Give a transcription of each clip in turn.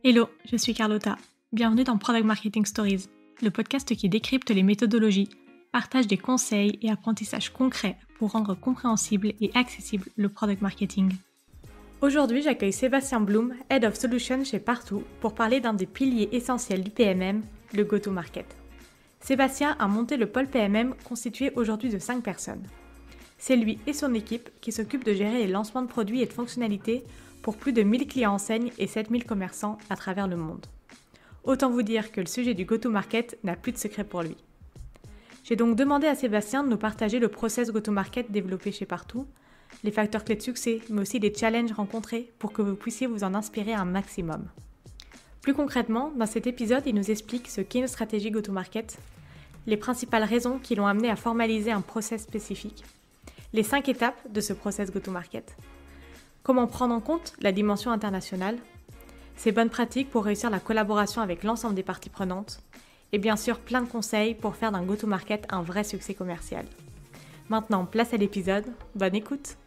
Hello, je suis Carlotta. Bienvenue dans Product Marketing Stories, le podcast qui décrypte les méthodologies, partage des conseils et apprentissages concrets pour rendre compréhensible et accessible le product marketing. Aujourd'hui, j'accueille Sébastien Blum, Head of Solutions chez Partout, pour parler d'un des piliers essentiels du PMM, le go-to-market. Sébastien a monté le pôle PMM constitué aujourd'hui de 5 personnes. C'est lui et son équipe qui s'occupent de gérer les lancements de produits et de fonctionnalités pour plus de 1000 clients enseignes et 7000 commerçants à travers le monde. Autant vous dire que le sujet du go-to-market n'a plus de secret pour lui. J'ai donc demandé à Sébastien de nous partager le process go-to-market développé chez Partout, les facteurs clés de succès, mais aussi les challenges rencontrés pour que vous puissiez vous en inspirer un maximum. Plus concrètement, dans cet épisode, il nous explique ce qu'est une stratégie go-to-market, les principales raisons qui l'ont amené à formaliser un process spécifique, les 5 étapes de ce process go-to-market, comment prendre en compte la dimension internationale, ses bonnes pratiques pour réussir la collaboration avec l'ensemble des parties prenantes, et bien sûr plein de conseils pour faire d'un go-to-market un vrai succès commercial. Maintenant, place à l'épisode, bonne écoute!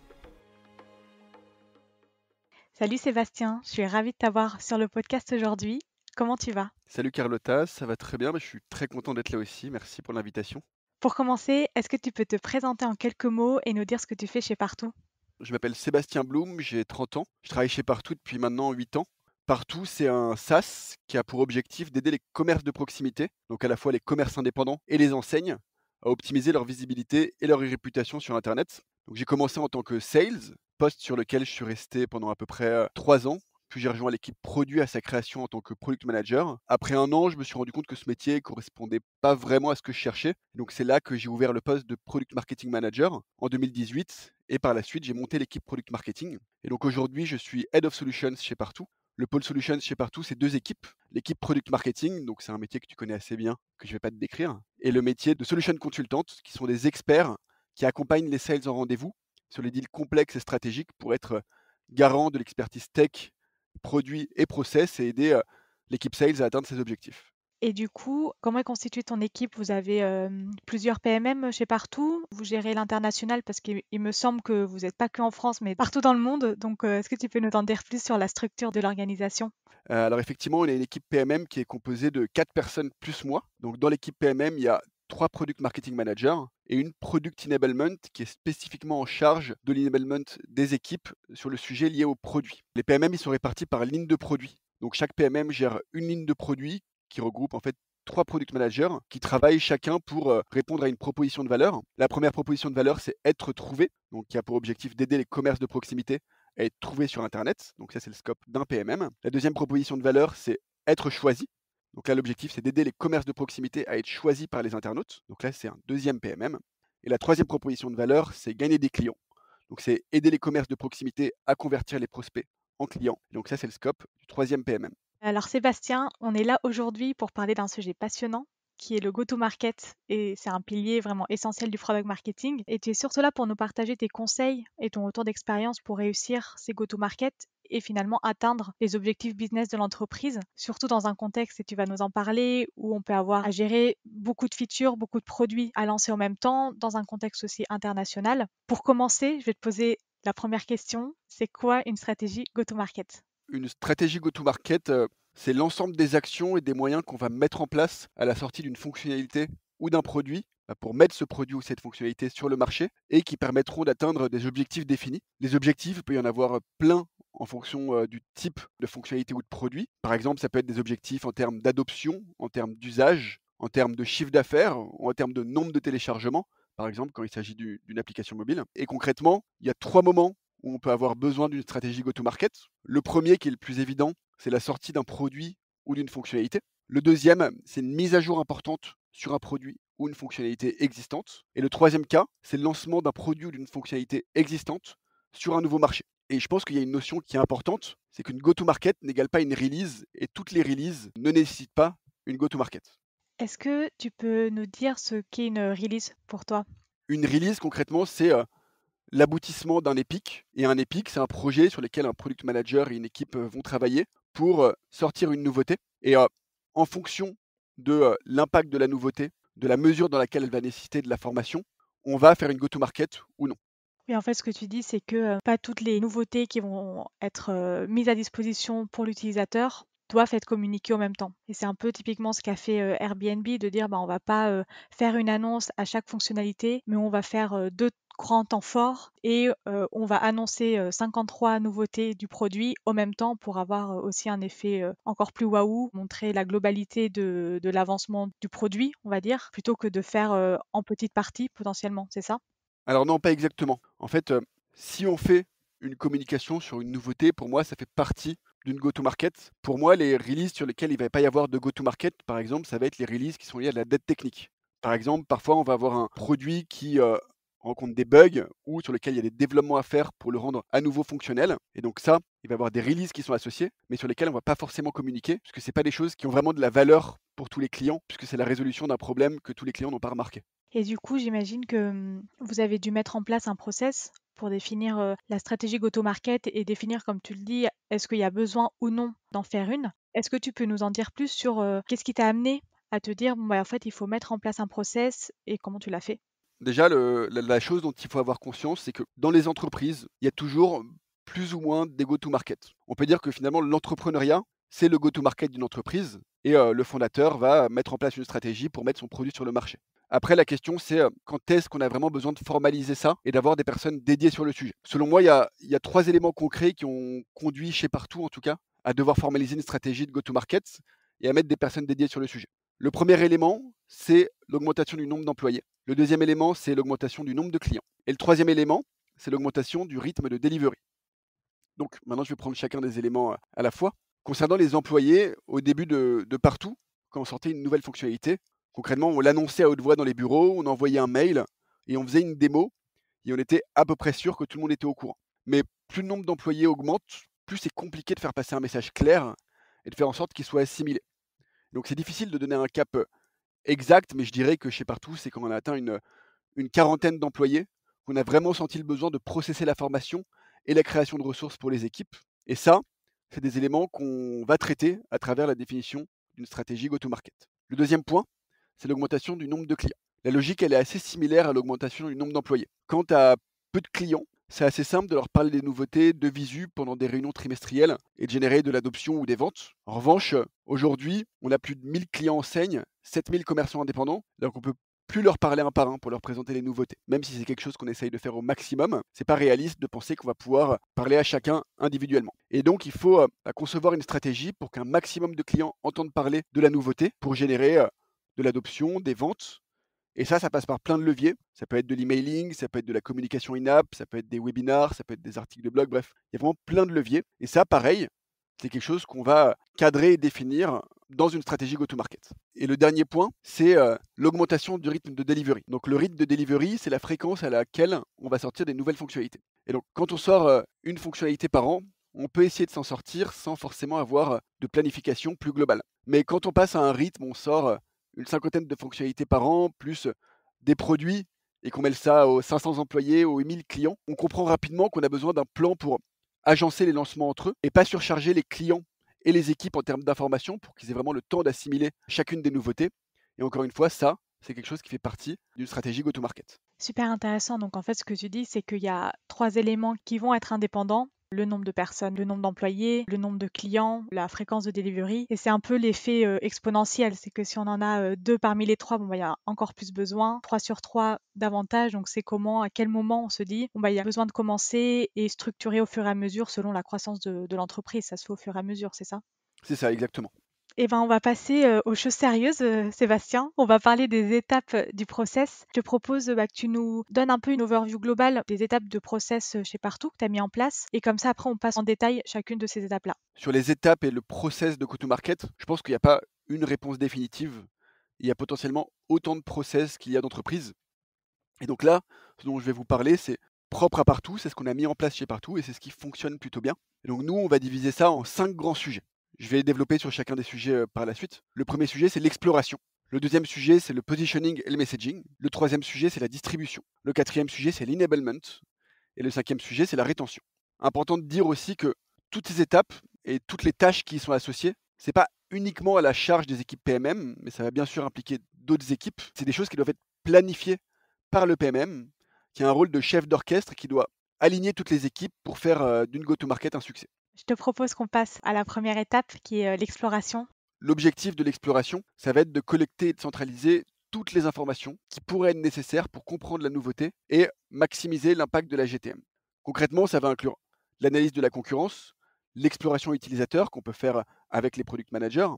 Salut Sébastien, je suis ravie de t'avoir sur le podcast aujourd'hui. Comment tu vas? Salut Carlotta, ça va très bien, mais je suis très content d'être là aussi. Merci pour l'invitation. Pour commencer, est-ce que tu peux te présenter en quelques mots et nous dire ce que tu fais chez Partout? Je m'appelle Sébastien Blum, j'ai 30 ans. Je travaille chez Partout depuis maintenant 8 ans. Partout, c'est un SaaS qui a pour objectif d'aider les commerces de proximité, donc à la fois les commerces indépendants et les enseignes, à optimiser leur visibilité et leur réputation sur Internet. Donc j'ai commencé en tant que sales, poste sur lequel je suis resté pendant à peu près 3 ans. Puis j'ai rejoint l'équipe produit à sa création en tant que product manager. Après un an, je me suis rendu compte que ce métier correspondait pas vraiment à ce que je cherchais. Donc c'est là que j'ai ouvert le poste de product marketing manager en 2018. Et par la suite, j'ai monté l'équipe product marketing. Et donc aujourd'hui, je suis Head of Solutions chez Partout. Le pôle Solutions chez Partout, c'est 2 équipes. L'équipe product marketing, donc c'est un métier que tu connais assez bien, que je ne vais pas te décrire. Et le métier de solution consultant, qui sont des experts qui accompagnent les sales en rendez-vous sur les deals complexes et stratégiques pour être garant de l'expertise tech, produits et process et aider l'équipe sales à atteindre ses objectifs. Et du coup, comment est constituée ton équipe? Vous avez plusieurs PMM chez Partout. Vous gérez l'international parce qu'il me semble que vous n'êtes pas que en France, mais partout dans le monde. Donc, est-ce que tu peux nous en dire plus sur la structure de l'organisation? Alors effectivement, on a une équipe PMM qui est composée de 4 personnes plus moi. Donc dans l'équipe PMM, il y a 3 product marketing managers et une product enablement qui est spécifiquement en charge de l'enablement des équipes sur le sujet lié aux produits. Les PMM, ils sont répartis par ligne de produit. Donc chaque PMM gère une ligne de produit qui regroupe en fait 3 product managers qui travaillent chacun pour répondre à une proposition de valeur. La première proposition de valeur, c'est être trouvé, donc qui a pour objectif d'aider les commerces de proximité à être trouvé sur Internet. Donc ça, c'est le scope d'un PMM. La deuxième proposition de valeur, c'est être choisi. Donc là, l'objectif, c'est d'aider les commerces de proximité à être choisis par les internautes. Donc là, c'est un deuxième PMM. Et la troisième proposition de valeur, c'est gagner des clients. Donc c'est aider les commerces de proximité à convertir les prospects en clients. Donc ça, c'est le scope du troisième PMM. Alors Sébastien, on est là aujourd'hui pour parler d'un sujet passionnant qui est le go-to-market et c'est un pilier vraiment essentiel du product marketing et tu es surtout là pour nous partager tes conseils et ton retour d'expérience pour réussir ces go-to-market et finalement atteindre les objectifs business de l'entreprise, surtout dans un contexte, et tu vas nous en parler, où on peut avoir à gérer beaucoup de features, beaucoup de produits à lancer en même temps, dans un contexte aussi international. Pour commencer, je vais te poser la première question, c'est quoi une stratégie go-to-market? Une stratégie go-to-market, c'est l'ensemble des actions et des moyens qu'on va mettre en place à la sortie d'une fonctionnalité ou d'un produit, pour mettre ce produit ou cette fonctionnalité sur le marché et qui permettront d'atteindre des objectifs définis. Les objectifs, il peut y en avoir, plein en fonction, du type de fonctionnalité ou de produit. Par exemple, ça peut être des objectifs en termes d'adoption, en termes d'usage, en termes de chiffre d'affaires ou en termes de nombre de téléchargements, par exemple, quand il s'agit d'une application mobile. Et concrètement, il y a 3 moments où on peut avoir besoin d'une stratégie go-to-market. Le premier, qui est le plus évident, c'est la sortie d'un produit ou d'une fonctionnalité. Le deuxième, c'est une mise à jour importante sur un produit ou une fonctionnalité existante. Et le troisième cas, c'est le lancement d'un produit ou d'une fonctionnalité existante sur un nouveau marché. Et je pense qu'il y a une notion qui est importante, c'est qu'une go-to-market n'égale pas une release, et toutes les releases ne nécessitent pas une go-to-market. Est-ce que tu peux nous dire ce qu'est une release pour toi? Une release, concrètement, c'est l'aboutissement d'un épique. Et un épique, c'est un projet sur lequel un product manager et une équipe vont travailler pour sortir une nouveauté. Et en fonction de l'impact de la nouveauté, de la mesure dans laquelle elle va nécessiter de la formation, on va faire une go-to-market ou non. Oui, en fait, ce que tu dis, c'est que pas toutes les nouveautés qui vont être mises à disposition pour l'utilisateur doivent être communiqués en même temps. Et c'est un peu typiquement ce qu'a fait Airbnb, de dire on va pas faire une annonce à chaque fonctionnalité, mais on va faire deux grands temps forts et on va annoncer 53 nouveautés du produit au même temps pour avoir aussi un effet encore plus waouh, montrer la globalité de l'avancement du produit, on va dire, plutôt que de faire en petites parties potentiellement, c'est ça? Alors non, pas exactement. En fait, si on fait une communication sur une nouveauté, pour moi, ça fait partie d'une go-to-market. Pour moi, les releases sur lesquelles il ne va pas y avoir de go-to-market, par exemple, ça va être les releases qui sont liées à de la dette technique. Par exemple, parfois, on va avoir un produit qui rencontre des bugs ou sur lequel il y a des développements à faire pour le rendre à nouveau fonctionnel. Et donc ça, il va y avoir des releases qui sont associées, mais sur lesquelles on ne va pas forcément communiquer, puisque ce n'est pas des choses qui ont vraiment de la valeur pour tous les clients, puisque c'est la résolution d'un problème que tous les clients n'ont pas remarqué. Et du coup, j'imagine que vous avez dû mettre en place un process pour définir la stratégie go-to-market et définir, comme tu le dis, est-ce qu'il y a besoin ou non d'en faire une? Est-ce que tu peux nous en dire plus sur qu'est-ce qui t'a amené à te dire, bon, bah, en fait, il faut mettre en place un process et comment tu l'as fait? Déjà, la chose dont il faut avoir conscience, c'est que dans les entreprises, il y a toujours plus ou moins des go-to-market. On peut dire que finalement, l'entrepreneuriat, c'est le go-to-market d'une entreprise et le fondateur va mettre en place une stratégie pour mettre son produit sur le marché. Après, la question, c'est quand est-ce qu'on a vraiment besoin de formaliser ça et d'avoir des personnes dédiées sur le sujet. Selon moi, il y a 3 éléments concrets qui ont conduit chez Partout, en tout cas, à devoir formaliser une stratégie de go-to-market et à mettre des personnes dédiées sur le sujet. Le premier élément, c'est l'augmentation du nombre d'employés. Le deuxième élément, c'est l'augmentation du nombre de clients. Et le troisième élément, c'est l'augmentation du rythme de delivery. Donc maintenant, je vais prendre chacun des éléments à la fois. Concernant les employés, au début de Partout, quand on sortait une nouvelle fonctionnalité, concrètement, on l'annonçait à haute voix dans les bureaux, on envoyait un mail et on faisait une démo et on était à peu près sûr que tout le monde était au courant. Mais plus le nombre d'employés augmente, plus c'est compliqué de faire passer un message clair et de faire en sorte qu'il soit assimilé. Donc c'est difficile de donner un cap exact, mais je dirais que chez Partout, c'est quand on a atteint une quarantaine d'employés qu'on a vraiment senti le besoin de processer la formation et la création de ressources pour les équipes. Et ça, c'est des éléments qu'on va traiter à travers la définition d'une stratégie go-to-market. Le deuxième point, c'est l'augmentation du nombre de clients. La logique, elle est assez similaire à l'augmentation du nombre d'employés. Quand tu as peu de clients, c'est assez simple de leur parler des nouveautés de visu pendant des réunions trimestrielles et de générer de l'adoption ou des ventes. En revanche, aujourd'hui, on a plus de 1000 clients enseignes, 7000 commerçants indépendants, donc on peut plus leur parler un par un pour leur présenter les nouveautés. Même si c'est quelque chose qu'on essaye de faire au maximum, c'est pas réaliste de penser qu'on va pouvoir parler à chacun individuellement. Et donc il faut concevoir une stratégie pour qu'un maximum de clients entendent parler de la nouveauté pour générer de l'adoption, des ventes. Et ça passe par plein de leviers. Ça peut être de l'emailing, ça peut être de la communication in-app, ça peut être des webinars, ça peut être des articles de blog, bref, il y a vraiment plein de leviers. Et ça, pareil, c'est quelque chose qu'on va cadrer et définir dans une stratégie go-to-market. Et le dernier point, c'est l'augmentation du rythme de delivery. Donc le rythme de delivery, c'est la fréquence à laquelle on va sortir des nouvelles fonctionnalités. Et donc quand on sort une fonctionnalité par an, on peut essayer de s'en sortir sans forcément avoir de planification plus globale. Mais quand on passe à un rythme, on sort une cinquantaine de fonctionnalités par an, plus des produits, et qu'on mêle ça aux 500 employés, aux 1000 clients, on comprend rapidement qu'on a besoin d'un plan pour agencer les lancements entre eux et pas surcharger les clients et les équipes en termes d'information pour qu'ils aient vraiment le temps d'assimiler chacune des nouveautés. Et encore une fois, ça, c'est quelque chose qui fait partie d'une stratégie go-to-market. Super intéressant. Donc en fait, ce que tu dis, c'est qu'il y a trois éléments qui vont être indépendants. Le nombre de personnes, le nombre d'employés, le nombre de clients, la fréquence de delivery. Et c'est un peu l'effet exponentiel. C'est que si on en a deux parmi les trois, bon, bah, il y a encore plus besoin. Trois sur trois davantage. Donc c'est comment, à quel moment on se dit, bon, bah, il y a besoin de commencer et structurer au fur et à mesure selon la croissance de l'entreprise. Ça se fait au fur et à mesure, c'est ça? C'est ça, exactement. Eh ben, on va passer aux choses sérieuses, Sébastien. On va parler des étapes du process. Je te propose que tu nous donnes un peu une overview globale des étapes de process chez Partout que tu as mis en place. Et comme ça, après, on passe en détail chacune de ces étapes-là. Sur les étapes et le process de go-to-market, je pense qu'il n'y a pas une réponse définitive. Il y a potentiellement autant de process qu'il y a d'entreprises. Et donc là, ce dont je vais vous parler, c'est propre à Partout, c'est ce qu'on a mis en place chez Partout et c'est ce qui fonctionne plutôt bien. Et donc nous, on va diviser ça en 5 grands sujets. Je vais développer sur chacun des sujets par la suite. Le premier sujet, c'est l'exploration. Le deuxième sujet, c'est le positioning et le messaging. Le troisième sujet, c'est la distribution. Le quatrième sujet, c'est l'enablement. Et le cinquième sujet, c'est la rétention. Important de dire aussi que toutes ces étapes et toutes les tâches qui y sont associées, c'est pas uniquement à la charge des équipes PMM, mais ça va bien sûr impliquer d'autres équipes. C'est des choses qui doivent être planifiées par le PMM, qui a un rôle de chef d'orchestre qui doit aligner toutes les équipes pour faire d'une go-to-market un succès. Je te propose qu'on passe à la première étape qui est l'exploration. L'objectif de l'exploration, ça va être de collecter et de centraliser toutes les informations qui pourraient être nécessaires pour comprendre la nouveauté et maximiser l'impact de la GTM. Concrètement, ça va inclure l'analyse de la concurrence, l'exploration utilisateur qu'on peut faire avec les product managers,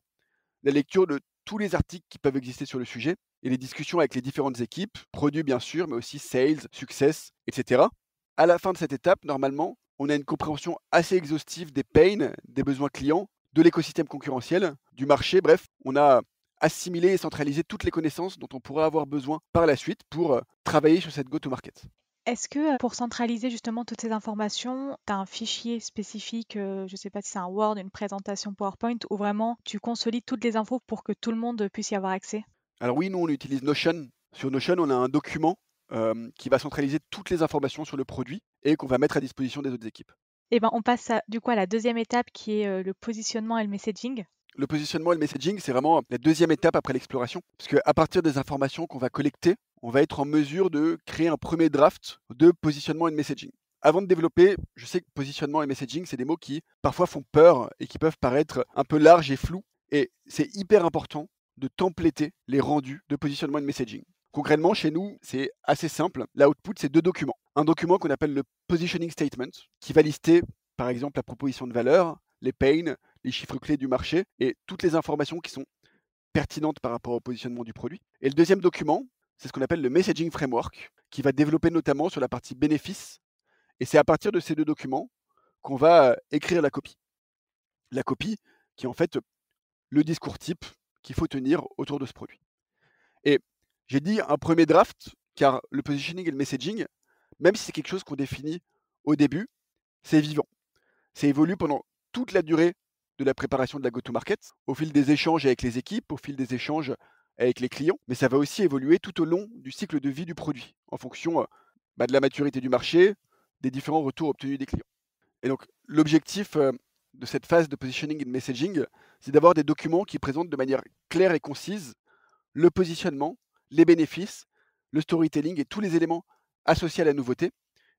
la lecture de tous les articles qui peuvent exister sur le sujet et les discussions avec les différentes équipes, produits bien sûr, mais aussi sales, success, etc. À la fin de cette étape, normalement, on a une compréhension assez exhaustive des pains, des besoins clients, de l'écosystème concurrentiel, du marché. Bref, on a assimilé et centralisé toutes les connaissances dont on pourrait avoir besoin par la suite pour travailler sur cette go-to-market. Est-ce que pour centraliser justement toutes ces informations, tu as un fichier spécifique, je ne sais pas si c'est un Word, une présentation PowerPoint, ou vraiment tu consolides toutes les infos pour que tout le monde puisse y avoir accès? Alors oui, nous on utilise Notion. Sur Notion, on a un document qui va centraliser toutes les informations sur le produit et qu'on va mettre à disposition des autres équipes. Eh ben, on passe du coup à la deuxième étape qui est le positionnement et le messaging. Le positionnement et le messaging, c'est vraiment la deuxième étape après l'exploration. Parce qu'à partir des informations qu'on va collecter, on va être en mesure de créer un premier draft de positionnement et de messaging. Avant de développer, je sais que positionnement et messaging, c'est des mots qui parfois font peur et qui peuvent paraître un peu larges et flous. Et c'est hyper important de templater les rendus de positionnement et de messaging. Concrètement, chez nous, c'est assez simple. L'output, c'est 2 documents. Un document qu'on appelle le positioning statement, qui va lister, par exemple, la proposition de valeur, les pains, les chiffres clés du marché et toutes les informations qui sont pertinentes par rapport au positionnement du produit. Et le deuxième document, c'est ce qu'on appelle le messaging framework, qui va développer notamment sur la partie bénéfices. Et c'est à partir de ces 2 documents qu'on va écrire la copie. La copie qui est en fait le discours type qu'il faut tenir autour de ce produit. Et j'ai dit un premier draft, car le positioning et le messaging, même si c'est quelque chose qu'on définit au début, c'est vivant. Ça évolue pendant toute la durée de la préparation de la go-to-market, au fil des échanges avec les équipes, au fil des échanges avec les clients, mais ça va aussi évoluer tout au long du cycle de vie du produit, en fonction de la maturité du marché, des différents retours obtenus des clients. Et donc l'objectif de cette phase de positioning et de messaging, c'est d'avoir des documents qui présentent de manière claire et concise le positionnement, les bénéfices, le storytelling et tous les éléments associés à la nouveauté,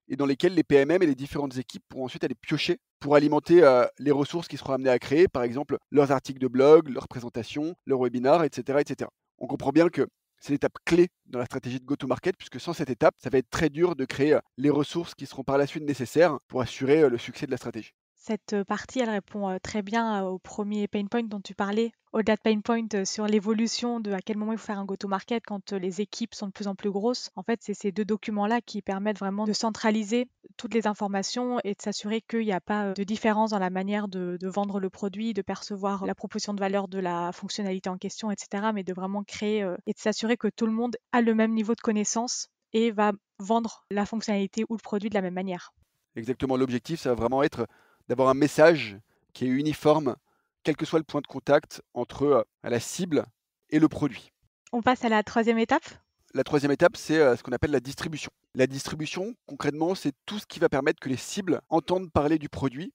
et dans lesquels les PMM et les différentes équipes pourront ensuite aller piocher pour alimenter les ressources qui seront amenées à créer, par exemple leurs articles de blog, leurs présentations, leurs webinars, etc., etc. On comprend bien que c'est l'étape clé dans la stratégie de go-to-market, puisque sans cette étape, ça va être très dur de créer les ressources qui seront par la suite nécessaires pour assurer le succès de la stratégie. Cette partie, elle répond très bien au premier pain point dont tu parlais. Au-delà de pain point sur l'évolution de à quel moment il faut faire un go-to-market quand les équipes sont de plus en plus grosses. En fait, c'est ces 2 documents-là qui permettent vraiment de centraliser toutes les informations et de s'assurer qu'il n'y a pas de différence dans la manière de vendre le produit, de percevoir la proposition de valeur de la fonctionnalité en question, etc. Mais de vraiment créer et de s'assurer que tout le monde a le même niveau de connaissance et va vendre la fonctionnalité ou le produit de la même manière. Exactement, l'objectif, ça va vraiment être d'avoir un message qui est uniforme, quel que soit le point de contact entre la cible et le produit. On passe à la troisième étape. La troisième étape, c'est ce qu'on appelle la distribution. La distribution, concrètement, c'est tout ce qui va permettre que les cibles entendent parler du produit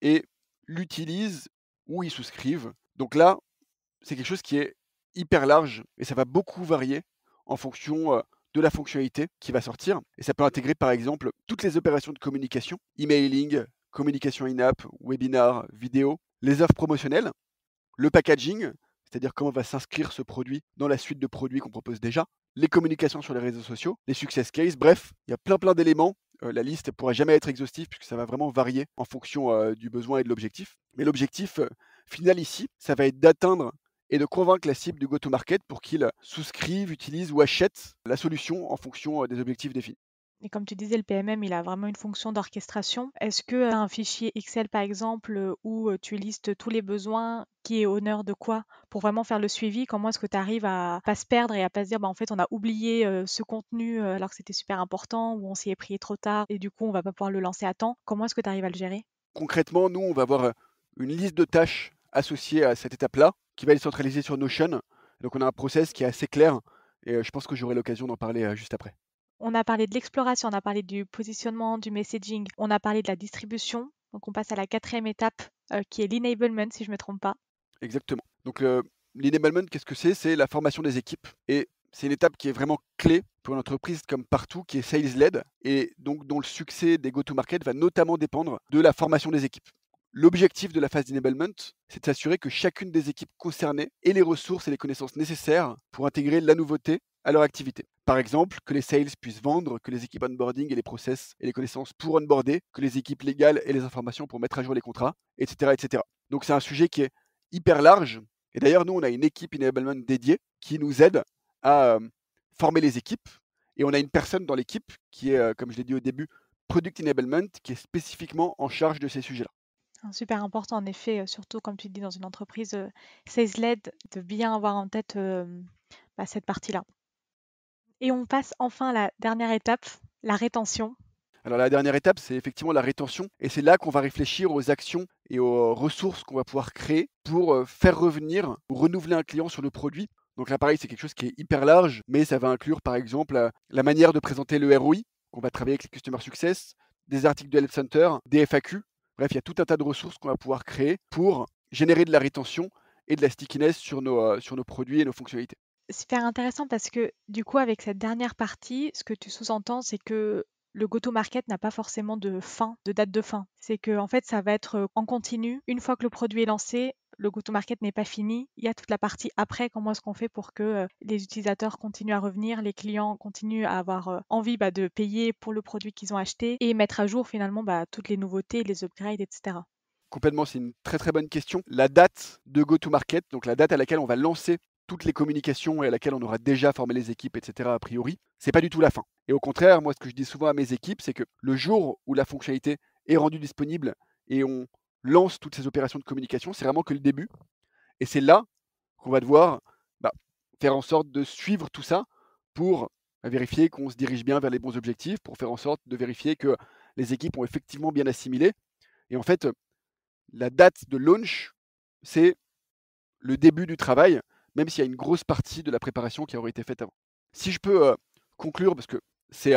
et l'utilisent ou y souscrivent. Donc là, c'est quelque chose qui est hyper large et ça va beaucoup varier en fonction de la fonctionnalité qui va sortir. Et ça peut intégrer par exemple toutes les opérations de communication, emailing, communication in-app, webinar, vidéo, les offres promotionnelles, le packaging, c'est-à-dire comment va s'inscrire ce produit dans la suite de produits qu'on propose déjà, les communications sur les réseaux sociaux, les success cases, bref, il y a plein d'éléments. La liste ne pourra jamais être exhaustive puisque ça va vraiment varier en fonction du besoin et de l'objectif. Mais l'objectif final ici, ça va être d'atteindre et de convaincre la cible du go-to-market pour qu'il souscrive, utilise ou achète la solution en fonction des objectifs définis. Et comme tu disais, le PMM, il a vraiment une fonction d'orchestration. Est-ce que un fichier Excel, par exemple, où tu listes tous les besoins, qui est honneur de quoi, pour vraiment faire le suivi, comment est-ce que tu arrives à pas se perdre et à pas se dire, bah, en fait, on a oublié ce contenu alors que c'était super important, ou on s'y est pris trop tard et du coup, on va pas pouvoir le lancer à temps. Comment est-ce que tu arrives à le gérer? Concrètement, nous, on va avoir une liste de tâches associées à cette étape-là qui va être centralisée sur Notion. Donc, on a un process qui est assez clair et je pense que j'aurai l'occasion d'en parler juste après. On a parlé de l'exploration, on a parlé du positionnement, du messaging, on a parlé de la distribution. Donc, on passe à la quatrième étape qui est l'enablement, si je ne me trompe pas. Exactement. Donc, l'enablement, qu'est-ce que c'est? C'est la formation des équipes. Et c'est une étape qui est vraiment clé pour une entreprise comme partout, qui est sales-led, et donc dont le succès des go-to-market va notamment dépendre de la formation des équipes. L'objectif de la phase d'enablement, c'est de s'assurer que chacune des équipes concernées ait les ressources et les connaissances nécessaires pour intégrer la nouveauté à leur activité. Par exemple, que les sales puissent vendre, que les équipes onboarding aient les process et les connaissances pour onboarder, que les équipes légales aient les informations pour mettre à jour les contrats, etc. etc. Donc c'est un sujet qui est hyper large. Et d'ailleurs, nous, on a une équipe enablement dédiée qui nous aide à former les équipes. Et on a une personne dans l'équipe qui est, comme je l'ai dit au début, Product Enablement, qui est spécifiquement en charge de ces sujets-là. Super important, en effet, surtout comme tu dis dans une entreprise sales-led, de bien avoir en tête cette partie-là. Et on passe enfin à la dernière étape, la rétention. Alors la dernière étape, c'est effectivement la rétention. Et c'est là qu'on va réfléchir aux actions et aux ressources qu'on va pouvoir créer pour faire revenir ou renouveler un client sur le produit. Donc là, pareil, c'est quelque chose qui est hyper large, mais ça va inclure par exemple la manière de présenter le ROI, qu'on va travailler avec les Customer Success, des articles de Help Center, des FAQ. Bref, il y a tout un tas de ressources qu'on va pouvoir créer pour générer de la rétention et de la stickiness sur nos produits et nos fonctionnalités. Super intéressant parce que du coup, avec cette dernière partie, ce que tu sous-entends, c'est que le go-to-market n'a pas forcément de fin, de date de fin. C'est que en fait, ça va être en continu. Une fois que le produit est lancé, le go-to-market n'est pas fini. Il y a toute la partie après, comment est-ce qu'on fait pour que les utilisateurs continuent à revenir, les clients continuent à avoir envie de payer pour le produit qu'ils ont acheté et mettre à jour finalement toutes les nouveautés, les upgrades, etc. Complètement, c'est une très très bonne question. La date de go-to-market, donc la date à laquelle on va lancer toutes les communications et à laquelle on aura déjà formé les équipes, etc., a priori, c'est pas du tout la fin. Et au contraire, moi, ce que je dis souvent à mes équipes, c'est que le jour où la fonctionnalité est rendue disponible et on lance toutes ces opérations de communication, c'est vraiment que le début. Et c'est là qu'on va devoir bah, faire en sorte de suivre tout ça pour vérifier qu'on se dirige bien vers les bons objectifs, pour faire en sorte de vérifier que les équipes ont effectivement bien assimilé. Et en fait, la date de launch, c'est le début du travail, même s'il y a une grosse partie de la préparation qui aurait été faite avant. Si je peux conclure, parce que c'est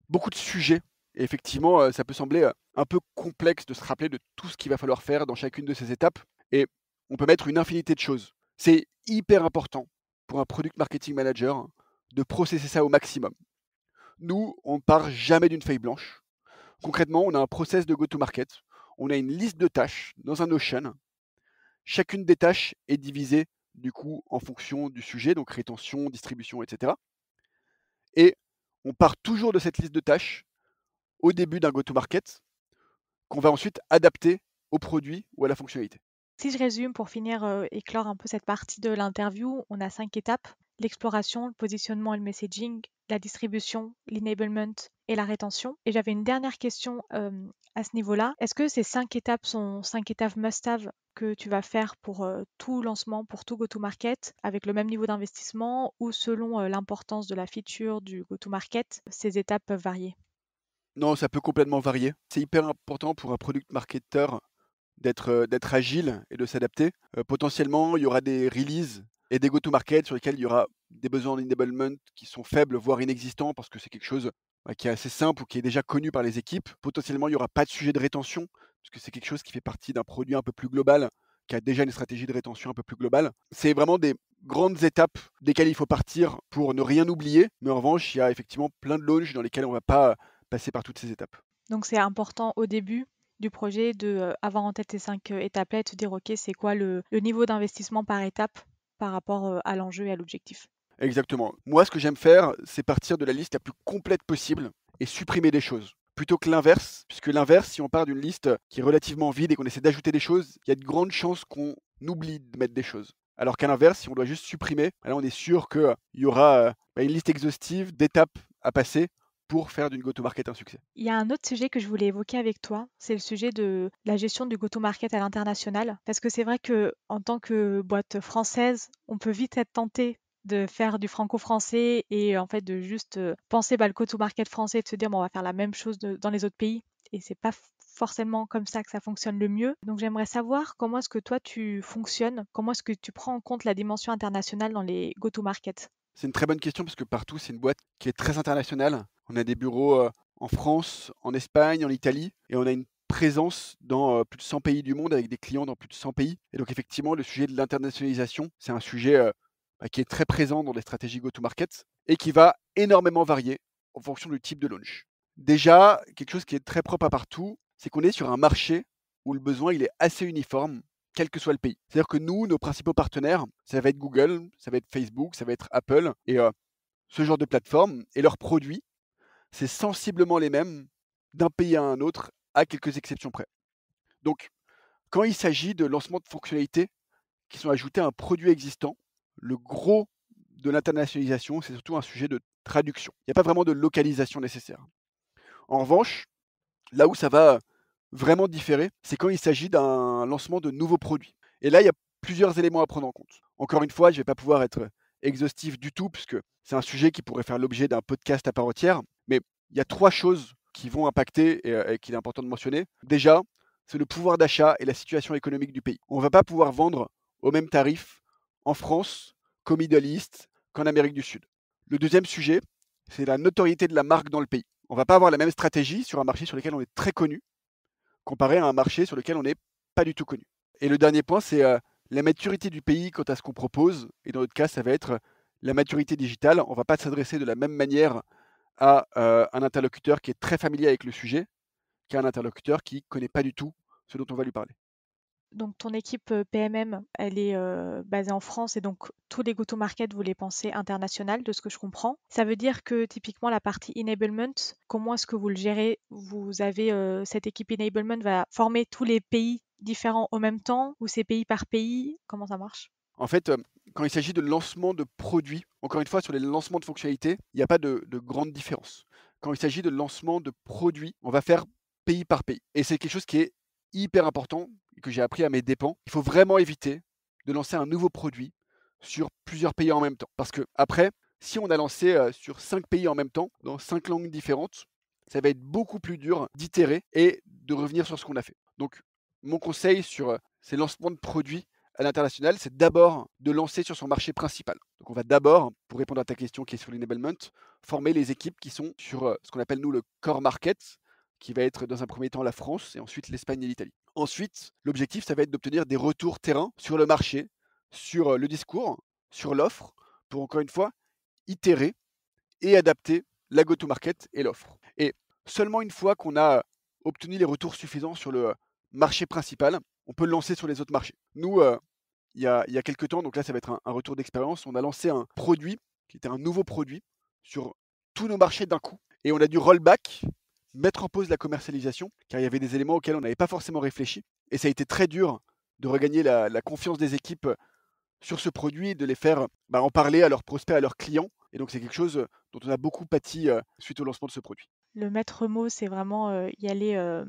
beaucoup de sujets, et effectivement, ça peut sembler un peu complexe de se rappeler de tout ce qu'il va falloir faire dans chacune de ces étapes, et on peut mettre une infinité de choses. C'est hyper important pour un product marketing manager de processer ça au maximum. Nous, on ne part jamais d'une feuille blanche. Concrètement, on a un process de go-to-market, on a une liste de tâches dans un Notion. Chacune des tâches est divisée du coup en fonction du sujet, donc rétention, distribution, etc. Et on part toujours de cette liste de tâches au début d'un go-to-market qu'on va ensuite adapter au produit ou à la fonctionnalité. Si je résume pour finir et clore un peu cette partie de l'interview, on a 5 étapes: l'exploration, le positionnement et le messaging, la distribution, l'enablement et la rétention. Et j'avais une dernière question à ce niveau-là. Est-ce que ces 5 étapes sont 5 étapes must-have que tu vas faire pour tout lancement, pour tout go-to-market, avec le même niveau d'investissement, ou selon l'importance de la feature du go-to-market, ces étapes peuvent varier? Non, ça peut complètement varier. C'est hyper important pour un product marketer d'être agile et de s'adapter. Potentiellement, il y aura des releases et des go-to-market sur lesquels il y aura des besoins d'enablement qui sont faibles, voire inexistants, parce que c'est quelque chose qui est assez simple ou qui est déjà connu par les équipes. Potentiellement, il n'y aura pas de sujet de rétention, parce que c'est quelque chose qui fait partie d'un produit un peu plus global, qui a déjà une stratégie de rétention un peu plus globale. C'est vraiment des grandes étapes desquelles il faut partir pour ne rien oublier, mais en revanche, il y a effectivement plein de launches dans lesquels on ne va pas passer par toutes ces étapes. Donc c'est important au début du projet de avoir en tête ces 5 étapes-là et de se dire ok, c'est quoi le niveau d'investissement par étape par rapport à l'enjeu et à l'objectif. Exactement. Moi, ce que j'aime faire, c'est partir de la liste la plus complète possible et supprimer des choses. Plutôt que l'inverse, puisque l'inverse, si on part d'une liste qui est relativement vide et qu'on essaie d'ajouter des choses, il y a de grandes chances qu'on oublie de mettre des choses. Alors qu'à l'inverse, si on doit juste supprimer, là on est sûr qu'il y aura une liste exhaustive d'étapes à passer pour faire d'une go-to-market un succès. Il y a un autre sujet que je voulais évoquer avec toi, c'est le sujet de la gestion du go-to-market à l'international. Parce que c'est vrai que en tant que boîte française, on peut vite être tenté de faire du franco-français et en fait de juste penser le go-to-market français et de se dire bon, on va faire la même chose dans les autres pays. Et c'est pas forcément comme ça que ça fonctionne le mieux. Donc j'aimerais savoir comment est-ce que toi tu fonctionnes, comment est-ce que tu prends en compte la dimension internationale dans les go-to-market. C'est une très bonne question parce que partout, c'est une boîte qui est très internationale. On a des bureaux en France, en Espagne, en Italie, et on a une présence dans plus de 100 pays du monde avec des clients dans plus de 100 pays. Et donc effectivement, le sujet de l'internationalisation, c'est un sujet qui est très présent dans les stratégies go-to-market et qui va énormément varier en fonction du type de launch. Déjà, quelque chose qui est très propre à partout, c'est qu'on est sur un marché où le besoin il est assez uniforme, quel que soit le pays. C'est-à-dire que nous, nos principaux partenaires, ça va être Google, ça va être Facebook, ça va être Apple, et ce genre de plateforme, et leurs produits, c'est sensiblement les mêmes d'un pays à un autre, à quelques exceptions près. Donc, quand il s'agit de lancement de fonctionnalités qui sont ajoutées à un produit existant, le gros de l'internationalisation, c'est surtout un sujet de traduction. Il n'y a pas vraiment de localisation nécessaire. En revanche, là où ça va vraiment différer, c'est quand il s'agit d'un lancement de nouveaux produits. Et là, il y a plusieurs éléments à prendre en compte. Encore une fois, je ne vais pas pouvoir être exhaustif du tout, puisque c'est un sujet qui pourrait faire l'objet d'un podcast à part entière, mais il y a 3 choses qui vont impacter et qu'il est important de mentionner. Déjà, c'est le pouvoir d'achat et la situation économique du pays. On ne va pas pouvoir vendre au même tarif en France qu'au Middle East, qu'en Amérique du Sud. Le deuxième sujet, c'est la notoriété de la marque dans le pays. On ne va pas avoir la même stratégie sur un marché sur lequel on est très connu, comparé à un marché sur lequel on n'est pas du tout connu. Et le dernier point, c'est la maturité du pays quant à ce qu'on propose. Et dans notre cas, ça va être la maturité digitale. On ne va pas s'adresser de la même manière à un interlocuteur qui est très familier avec le sujet qu'à un interlocuteur qui ne connaît pas du tout ce dont on va lui parler. Donc ton équipe PMM, elle est basée en France et donc tous les go-to-market, vous les pensez international, de ce que je comprends. Ça veut dire que typiquement la partie enablement, comment est-ce que vous le gérez? Vous avez cette équipe enablement va former tous les pays différents au même temps ou c'est pays par pays? Comment ça marche? En fait, quand il s'agit de lancement de produits, encore une fois, sur les lancements de fonctionnalités, il n'y a pas de grande différence. Quand il s'agit de lancement de produits, on va faire pays par pays. Et c'est quelque chose qui est hyper important et que j'ai appris à mes dépens. Il faut vraiment éviter de lancer un nouveau produit sur plusieurs pays en même temps. Parce que après, si on a lancé sur 5 pays en même temps, dans 5 langues différentes, ça va être beaucoup plus dur d'itérer et de revenir sur ce qu'on a fait. Donc, mon conseil sur ces lancements de produits à l'international, c'est d'abord de lancer sur son marché principal. Donc on va d'abord, pour répondre à ta question qui est sur l'enablement, former les équipes qui sont sur ce qu'on appelle nous le core market, qui va être dans un premier temps la France et ensuite l'Espagne et l'Italie. Ensuite, l'objectif, ça va être d'obtenir des retours terrain sur le marché, sur le discours, sur l'offre, pour encore une fois itérer et adapter la go-to-market et l'offre. Et seulement une fois qu'on a obtenu les retours suffisants sur le marché principal, on peut le lancer sur les autres marchés. Nous, il y a quelques temps, donc là ça va être un retour d'expérience, on a lancé un produit qui était un nouveau produit sur tous nos marchés d'un coup. Et on a dû rollback, mettre en pause la commercialisation, car il y avait des éléments auxquels on n'avait pas forcément réfléchi. Et ça a été très dur de regagner la confiance des équipes sur ce produit et de les faire en parler à leurs prospects, à leurs clients. Et donc c'est quelque chose dont on a beaucoup pâti suite au lancement de ce produit. Le maître mot, c'est vraiment y aller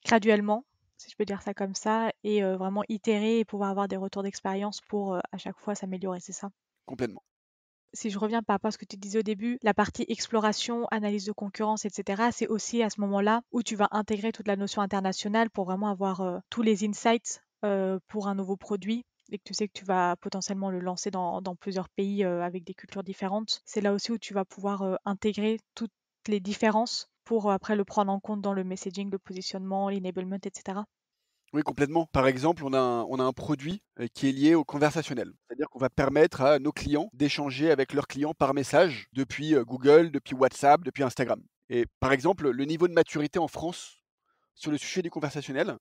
graduellement, si je peux dire ça comme ça, et vraiment itérer et pouvoir avoir des retours d'expérience pour à chaque fois s'améliorer, c'est ça? Complètement. Si je reviens par rapport à ce que tu disais au début, la partie exploration, analyse de concurrence, etc., c'est aussi à ce moment-là où tu vas intégrer toute la notion internationale pour vraiment avoir tous les insights pour un nouveau produit et que tu sais que tu vas potentiellement le lancer dans plusieurs pays avec des cultures différentes. C'est là aussi où tu vas pouvoir intégrer toutes les différences pour après le prendre en compte dans le messaging, le positionnement, l'enablement, etc. Oui, complètement. Par exemple, on a un produit qui est lié au conversationnel. C'est-à-dire qu'on va permettre à nos clients d'échanger avec leurs clients par message depuis Google, depuis WhatsApp, depuis Instagram. Et par exemple, le niveau de maturité en France sur le sujet du conversationnel,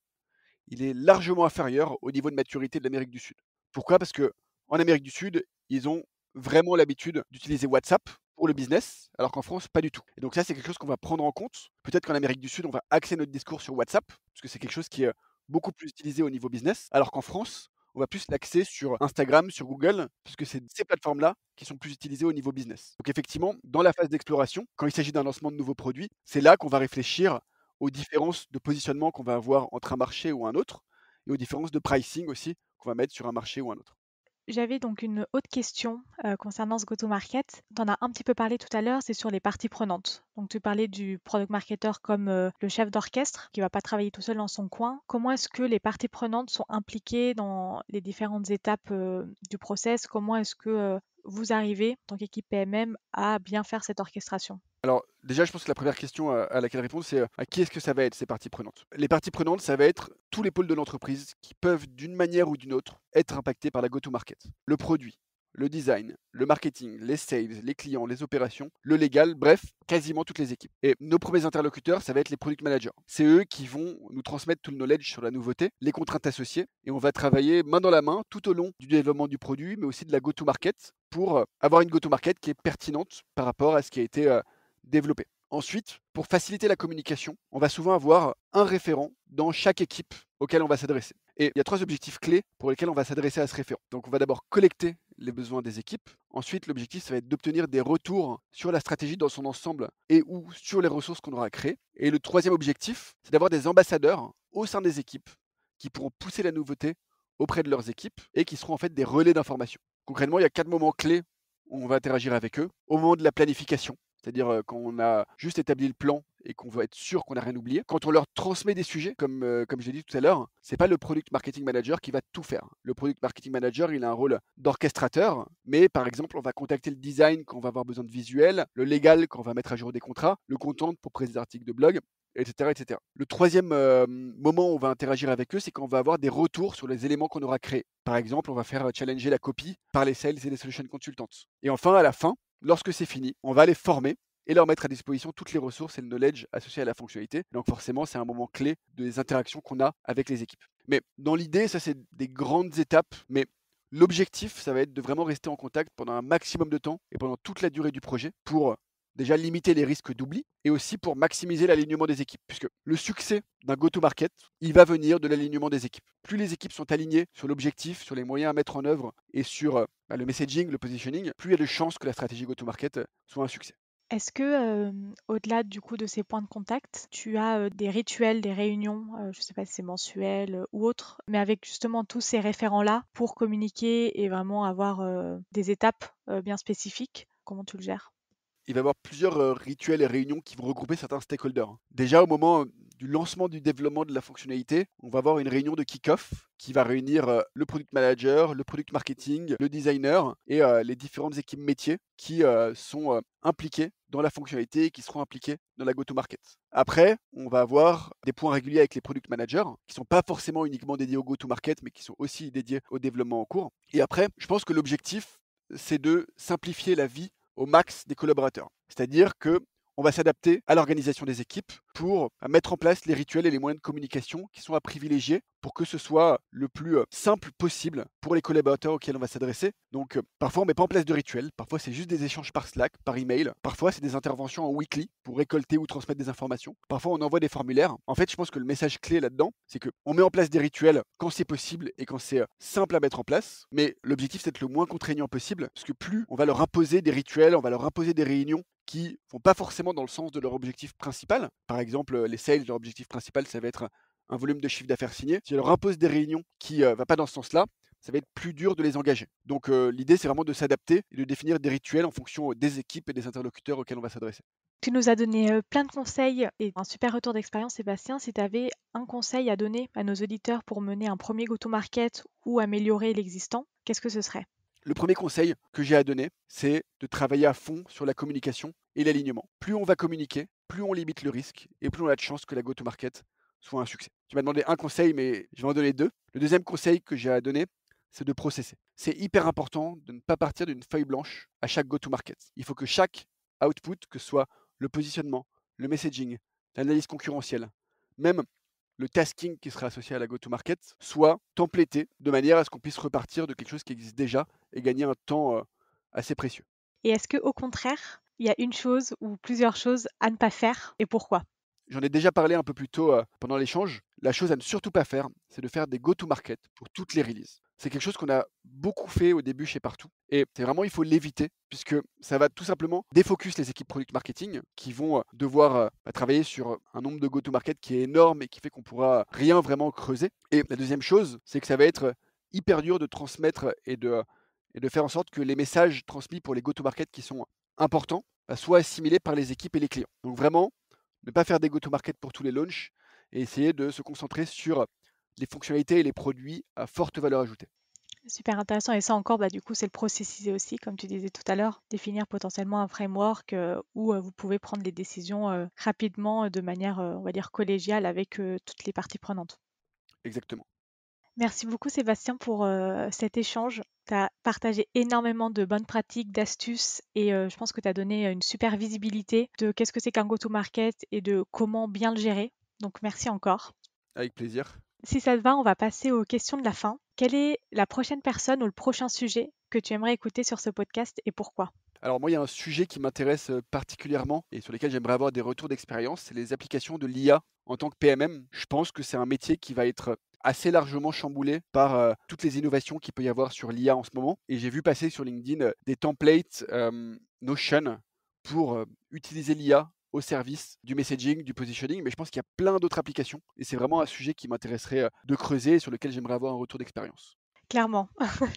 il est largement inférieur au niveau de maturité de l'Amérique du Sud. Pourquoi? Parce que en Amérique du Sud, ils ont vraiment l'habitude d'utiliser WhatsApp pour le business, alors qu'en France, pas du tout. Et donc ça, c'est quelque chose qu'on va prendre en compte. Peut-être qu'en Amérique du Sud, on va axer notre discours sur WhatsApp, parce que c'est quelque chose qui est beaucoup plus utilisé au niveau business, alors qu'en France, on va plus l'axer sur Instagram, sur Google, puisque c'est ces plateformes-là qui sont plus utilisées au niveau business. Donc effectivement, dans la phase d'exploration, quand il s'agit d'un lancement de nouveaux produits, c'est là qu'on va réfléchir aux différences de positionnement qu'on va avoir entre un marché ou un autre, et aux différences de pricing aussi qu'on va mettre sur un marché ou un autre. J'avais donc une autre question concernant ce go-to-market. Tu en as un petit peu parlé tout à l'heure, c'est sur les parties prenantes. Donc tu parlais du product marketer comme le chef d'orchestre qui va pas travailler tout seul dans son coin. Comment est-ce que les parties prenantes sont impliquées dans les différentes étapes du process? Comment est-ce que vous arrivez, en tant qu'équipe PMM, à bien faire cette orchestration? Alors déjà, je pense que la première question à laquelle répondre, c'est à qui est-ce que ça va être ces parties prenantes? Les parties prenantes, ça va être tous les pôles de l'entreprise qui peuvent d'une manière ou d'une autre être impactés par la go-to-market. Le produit, le design, le marketing, les sales, les clients, les opérations, le légal, bref, quasiment toutes les équipes. Et nos premiers interlocuteurs, ça va être les product managers. C'est eux qui vont nous transmettre tout le knowledge sur la nouveauté, les contraintes associées, et on va travailler main dans la main tout au long du développement du produit, mais aussi de la go-to-market pour avoir une go-to-market qui est pertinente par rapport à ce qui a été développé. Ensuite, pour faciliter la communication, on va souvent avoir un référent dans chaque équipe auquel on va s'adresser. Et il y a 3 objectifs clés pour lesquels on va s'adresser à ce référent. Donc on va d'abord collecter les besoins des équipes. Ensuite, l'objectif, ça va être d'obtenir des retours sur la stratégie dans son ensemble et ou sur les ressources qu'on aura créées. Et le troisième objectif, c'est d'avoir des ambassadeurs au sein des équipes qui pourront pousser la nouveauté auprès de leurs équipes et qui seront en fait des relais d'information. Concrètement, il y a 4 moments clés où on va interagir avec eux. Au moment de la planification, c'est-à-dire quand on a juste établi le plan et qu'on veut être sûr qu'on n'a rien oublié. Quand on leur transmet des sujets, comme je l'ai dit tout à l'heure, c'est pas le product marketing manager qui va tout faire. Le product marketing manager, il a un rôle d'orchestrateur, mais par exemple, on va contacter le design quand on va avoir besoin de visuels, le légal quand on va mettre à jour des contrats, le content pour préser des articles de blog, etc., etc. Le troisième moment où on va interagir avec eux, c'est quand on va avoir des retours sur les éléments qu'on aura créés. Par exemple, on va faire challenger la copie par les sales et les solution consultants. Et enfin, à la fin, lorsque c'est fini, on va les former et leur mettre à disposition toutes les ressources et le knowledge associés à la fonctionnalité. Donc forcément, c'est un moment clé des interactions qu'on a avec les équipes. Mais dans l'idée, ça c'est des grandes étapes, mais l'objectif, ça va être de vraiment rester en contact pendant un maximum de temps et pendant toute la durée du projet pour déjà limiter les risques d'oubli et aussi pour maximiser l'alignement des équipes. Puisque le succès d'un go-to-market, il va venir de l'alignement des équipes. Plus les équipes sont alignées sur l'objectif, sur les moyens à mettre en œuvre et sur le messaging, le positioning, plus il y a de chances que la stratégie go-to-market soit un succès. Est-ce que, au-delà du coup de ces points de contact, tu as, des rituels, des réunions, je ne sais pas si c'est mensuel, ou autre, mais avec justement tous ces référents-là pour communiquer et vraiment avoir, des étapes, bien spécifiques? Comment tu le gères? Il va y avoir plusieurs rituels et réunions qui vont regrouper certains stakeholders. Déjà, au moment du lancement du développement de la fonctionnalité, on va avoir une réunion de kick-off qui va réunir le product manager, le product marketing, le designer et les différentes équipes métiers qui sont impliquées dans la fonctionnalité et qui seront impliquées dans la go-to-market. Après, on va avoir des points réguliers avec les product managers qui ne sont pas forcément uniquement dédiés au go-to-market, mais qui sont aussi dédiés au développement en cours. Et après, je pense que l'objectif, c'est de simplifier la vie au max des collaborateurs. C'est-à-dire que on va s'adapter à l'organisation des équipes pour mettre en place les rituels et les moyens de communication qui sont à privilégier pour que ce soit le plus simple possible pour les collaborateurs auxquels on va s'adresser. Donc parfois on met pas en place de rituels, parfois c'est juste des échanges par Slack, par email, parfois c'est des interventions en weekly pour récolter ou transmettre des informations, parfois on envoie des formulaires. En fait, je pense que le message clé là-dedans, c'est que on met en place des rituels quand c'est possible et quand c'est simple à mettre en place, mais l'objectif c'est d'être le moins contraignant possible, parce que plus on va leur imposer des rituels, on va leur imposer des réunions qui vont pas forcément dans le sens de leur objectif principal. Par exemple, les sales, leur objectif principal, ça va être un volume de chiffre d'affaires signé. Si on leur impose des réunions qui ne vont pas dans ce sens-là, ça va être plus dur de les engager. Donc l'idée, c'est vraiment de s'adapter et de définir des rituels en fonction des équipes et des interlocuteurs auxquels on va s'adresser. Tu nous as donné, plein de conseils et un super retour d'expérience, Sébastien. Si tu avais un conseil à donner à nos auditeurs pour mener un premier go-to-market ou améliorer l'existant, qu'est-ce que ce serait? Le premier conseil que j'ai à donner, c'est de travailler à fond sur la communication et l'alignement. Plus on va communiquer, plus on limite le risque et plus on a de chances que la go-to-market soit un succès. Tu m'as demandé un conseil, mais je vais en donner deux. Le deuxième conseil que j'ai à donner, c'est de processer. C'est hyper important de ne pas partir d'une feuille blanche à chaque go-to-market. Il faut que chaque output, que ce soit le positionnement, le messaging, l'analyse concurrentielle, même le tasking qui sera associé à la go-to-market soit templété de manière à ce qu'on puisse repartir de quelque chose qui existe déjà et gagner un temps assez précieux. Et est-ce que au contraire, il y a une chose ou plusieurs choses à ne pas faire et pourquoi? J'en ai déjà parlé un peu plus tôt pendant l'échange. La chose à ne surtout pas faire, c'est de faire des go-to-market pour toutes les releases. C'est quelque chose qu'on a beaucoup fait au début chez Partout. Et c'est vraiment, il faut l'éviter, puisque ça va tout simplement défocus les équipes product marketing qui vont devoir travailler sur un nombre de go-to-market qui est énorme et qui fait qu'on pourra rien vraiment creuser. Et la deuxième chose, c'est que ça va être hyper dur de transmettre et de faire en sorte que les messages transmis pour les go-to-market qui sont importants soient assimilés par les équipes et les clients. Donc vraiment, ne pas faire des go-to-market pour tous les launchs et essayer de se concentrer sur les fonctionnalités et les produits à forte valeur ajoutée. Super intéressant et ça encore, bah, du coup, c'est le processus aussi, comme tu disais tout à l'heure, définir potentiellement un framework, où, vous pouvez prendre les décisions, rapidement, de manière, on va dire collégiale avec, toutes les parties prenantes. Exactement. Merci beaucoup Sébastien pour, cet échange. Tu as partagé énormément de bonnes pratiques, d'astuces et je pense que tu as donné une super visibilité de qu'est-ce que c'est qu'un go-to-market et de comment bien le gérer. Donc merci encore. Avec plaisir. Si ça te va, on va passer aux questions de la fin. Quelle est la prochaine personne ou le prochain sujet que tu aimerais écouter sur ce podcast et pourquoi? Alors moi, il y a un sujet qui m'intéresse particulièrement et sur lequel j'aimerais avoir des retours d'expérience, c'est les applications de l'IA en tant que PMM. Je pense que c'est un métier qui va être assez largement chamboulé par toutes les innovations qu'il peut y avoir sur l'IA en ce moment. Et j'ai vu passer sur LinkedIn des templates Notion pour utiliser l'IA au service du messaging, du positioning, mais je pense qu'il y a plein d'autres applications et c'est vraiment un sujet qui m'intéresserait de creuser et sur lequel j'aimerais avoir un retour d'expérience. Clairement,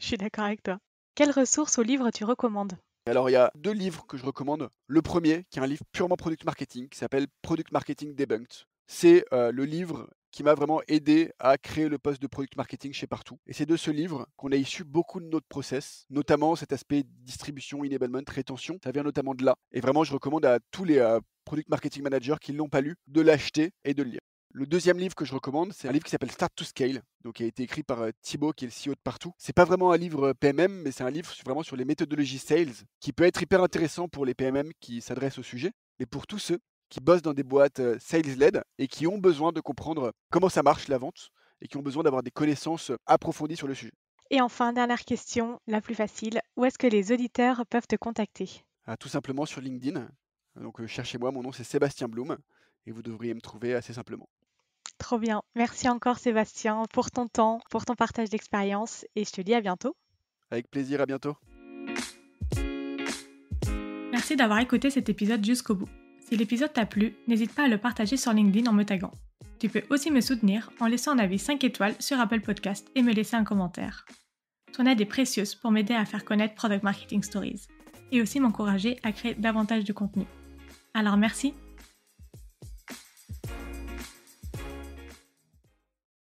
je suis d'accord avec toi. Quelles ressources ou livres tu recommandes? Alors, il y a 2 livres que je recommande. Le premier, qui est un livre purement product marketing, qui s'appelle Product Marketing Debunked. C'est le livre qui m'a vraiment aidé à créer le poste de product marketing chez Partout. Et c'est de ce livre qu'on a issu beaucoup de notre process, notamment cet aspect distribution, enablement, rétention. Ça vient notamment de là. Et vraiment, je recommande à tous les product marketing managers qui ne l'ont pas lu de l'acheter et de le lire. Le deuxième livre que je recommande, c'est un livre qui s'appelle Start to Scale, donc qui a été écrit par Thibaut, qui est le CEO de Partout. C'est pas vraiment un livre PMM, mais c'est un livre vraiment sur les méthodologies sales, qui peut être hyper intéressant pour les PMM qui s'adressent au sujet, mais pour tous ceux qui bossent dans des boîtes sales-led et qui ont besoin de comprendre comment ça marche la vente et qui ont besoin d'avoir des connaissances approfondies sur le sujet. Et enfin, dernière question, la plus facile, où est-ce que les auditeurs peuvent te contacter? Tout simplement sur LinkedIn. Donc cherchez-moi, mon nom c'est Sébastien Blum et vous devriez me trouver assez simplement. Trop bien. Merci encore Sébastien pour ton temps, pour ton partage d'expérience et je te dis à bientôt. Avec plaisir, à bientôt. Merci d'avoir écouté cet épisode jusqu'au bout. Si l'épisode t'a plu, n'hésite pas à le partager sur LinkedIn en me taguant. Tu peux aussi me soutenir en laissant un avis 5 étoiles sur Apple Podcast et me laisser un commentaire. Ton aide est précieuse pour m'aider à faire connaître Product Marketing Stories et aussi m'encourager à créer davantage de contenu. Alors merci.